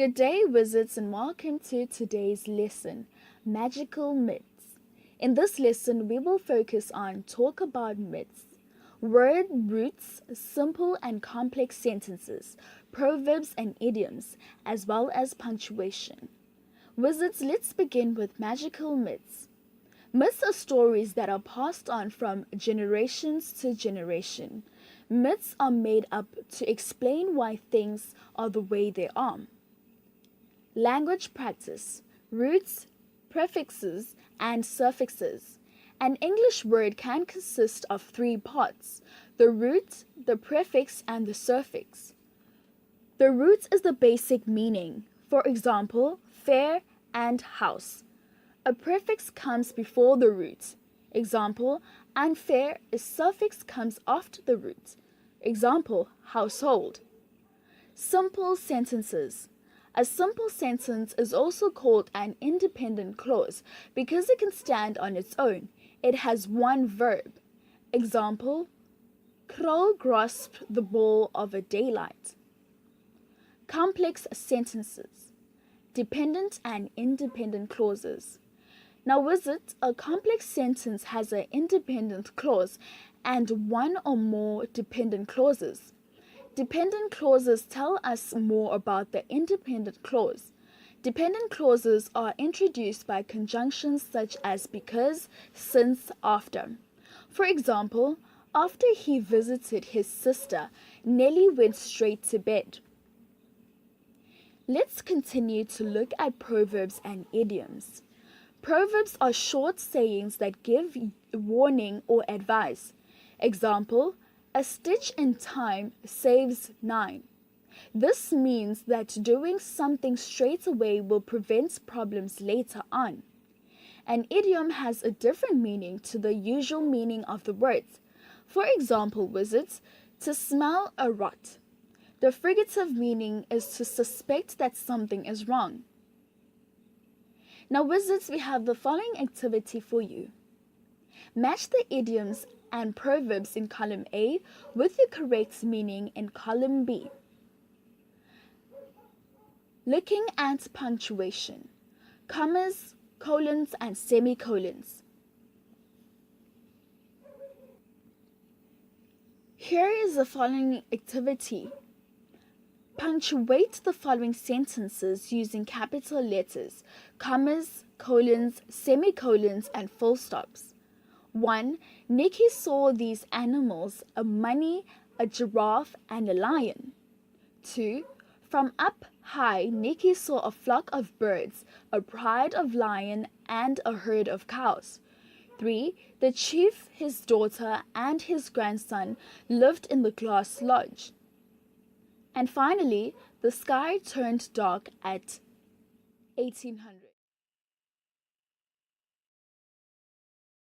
Good day, wizards, and welcome to today's lesson, Magical Myths. In this lesson, we will focus on talk about myths, word roots, simple and complex sentences, proverbs and idioms, as well as punctuation. Wizards, let's begin with magical myths. Myths are stories that are passed on from generations to generation. Myths are made up to explain why things are the way they are. Language practice, roots, prefixes, and suffixes. An English word can consist of three parts: the root, the prefix, and the suffix. The root is the basic meaning, for example, fair and house. A prefix comes before the root. Example, unfair, a suffix comes after the root. Example, household. Simple sentences. A simple sentence is also called an independent clause because it can stand on its own. It has one verb. Example, Krul grasped the ball of a daylight. Complex sentences. Dependent and independent clauses. Now, wizards, a complex sentence has an independent clause and one or more dependent clauses. Dependent clauses tell us more about the independent clause. Dependent clauses are introduced by conjunctions such as because, since, after. For example, after he visited his sister, Nelly went straight to bed. Let's continue to look at proverbs and idioms. Proverbs are short sayings that give warning or advice. Example, a stitch in time saves 9. This means that doing something straight away will prevent problems later on. An idiom has a different meaning to the usual meaning of the words. For example, wizards, to smell a rot. The figurative meaning is to suspect that something is wrong. Now, wizards, we have the following activity for you. Match the idioms and proverbs in column A with the correct meaning in column B. Looking at punctuation, commas, colons, and semicolons. Here is the following activity. Punctuate the following sentences using capital letters, commas, colons, semicolons, and full stops. 1. Nikki saw these animals, a bunny, a giraffe, and a lion. 2. From up high, Nikki saw a flock of birds, a pride of lion, and a herd of cows. 3. The chief, his daughter, and his grandson lived in the glass lodge. And finally, the sky turned dark at 1800.